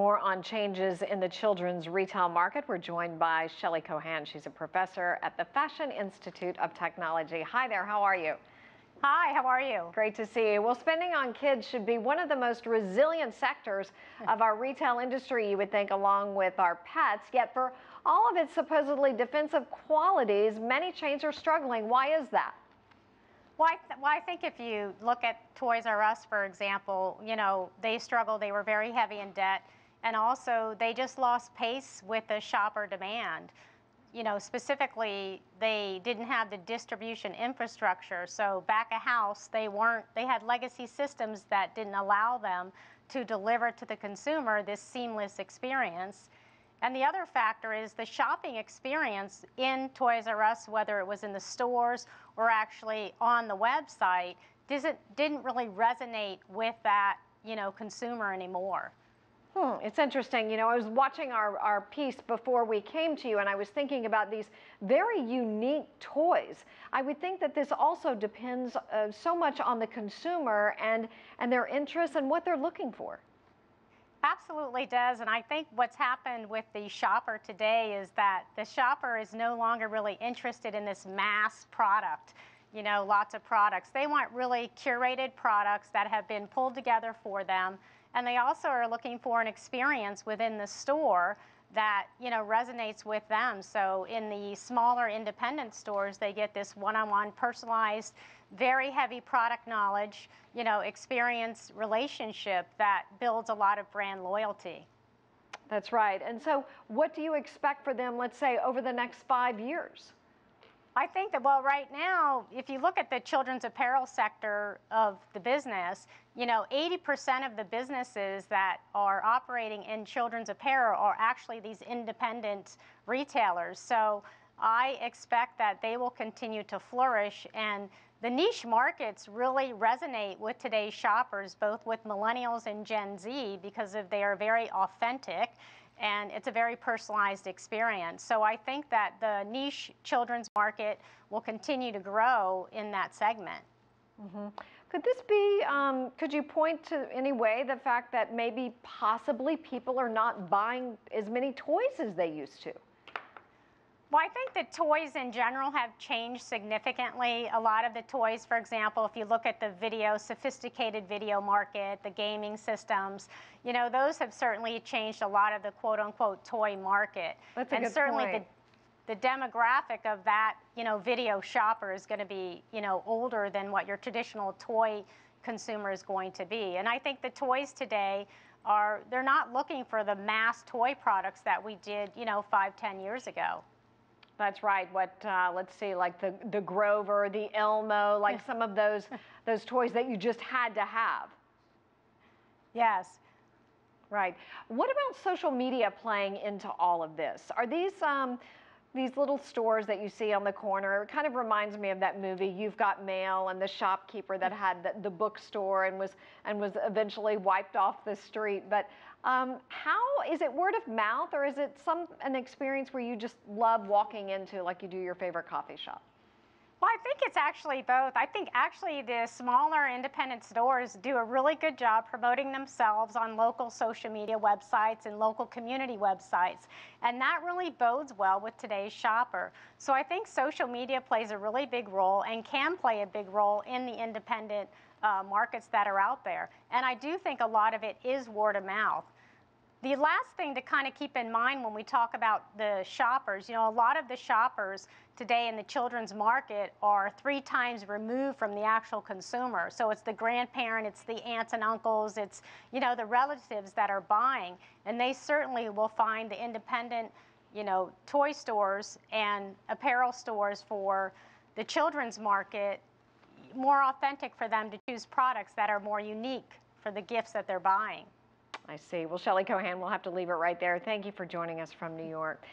More on changes in the children's retail market. We're joined by Shelley Kohan. She's a professor at the Fashion Institute of Technology. Hi there, how are you? Hi, how are you? Great to see you. Well, spending on kids should be one of the most resilient sectors of our retail industry, you would think, along with our pets. Yet for all of its supposedly defensive qualities, many chains are struggling. Why is that? Well, I think if you look at Toys R Us, for example, they struggled. They were very heavy in debt. And also, they just lost pace with the shopper demand. Specifically, they didn't have the distribution infrastructure. So back of house, they had legacy systems that didn't allow them to deliver to the consumer this seamless experience. And the other factor is the shopping experience in Toys R Us, whether it was in the stores or actually on the website, didn't really resonate with that, consumer anymore. It's interesting. I was watching our piece before we came to you, and I was thinking about these very unique toys. I would think that this also depends so much on the consumer and their interests and what they're looking for. Absolutely does. And I think what's happened with the shopper today is that the shopper is no longer really interested in this mass product, lots of products. They want really curated products that have been pulled together for them. And they also are looking for an experience within the store that, resonates with them. So in the smaller independent stores, they get this one-on-one personalized, very heavy product knowledge, experience relationship that builds a lot of brand loyalty. That's right. And so what do you expect for them, let's say, over the next 5 years? I think that, well, right now, if you look at the children's apparel sector of the business, 80% of the businesses that are operating in children's apparel are actually these independent retailers. So I expect that they will continue to flourish, and the niche markets really resonate with today's shoppers, both with millennials and Gen Z, because they are very authentic. And it's a very personalized experience. So I think that the niche children's market will continue to grow in that segment. Mm-hmm. Could this be, could you point to any way the fact that maybe possibly people are not buying as many toys as they used to? Well, I think that toys in general have changed significantly. A lot of the toys, for example, if you look at the sophisticated video market, the gaming systems, those have certainly changed a lot of the quote-unquote toy market. That's a and good certainly point. the demographic of that, video shopper is going to be, older than what your traditional toy consumer is going to be. And I think the toys today they're not looking for the mass toy products that we did, 5, 10 years ago. That's right. Let's see, like the Grover, the Elmo, like some of those toys that you just had to have. Yes. Right. What about social media playing into all of this? Are these little stores that you see on the corner? It kind of reminds me of that movie, You've Got Mail, and the shopkeeper that had the bookstore and was eventually wiped off the street. But how is it, word of mouth, or is it an experience where you just love walking into, like you do your favorite coffee shop? Well, I think it's actually both. I think actually the smaller independent stores do a really good job promoting themselves on local social media websites and local community websites. And that really bodes well with today's shopper. So I think social media plays a really big role and can play a big role in the independent markets that are out there. And I do think a lot of it is word of mouth. The last thing to kind of keep in mind when we talk about the shoppers, a lot of the shoppers today in the children's market are 3 times removed from the actual consumer. So it's the grandparent, it's the aunts and uncles, it's, the relatives that are buying. And they certainly will find the independent, toy stores and apparel stores for the children's market more authentic for them to choose products that are more unique for the gifts that they're buying. I see. Well, Shelley Kohan, we'll have to leave it right there. Thank you for joining us from New York.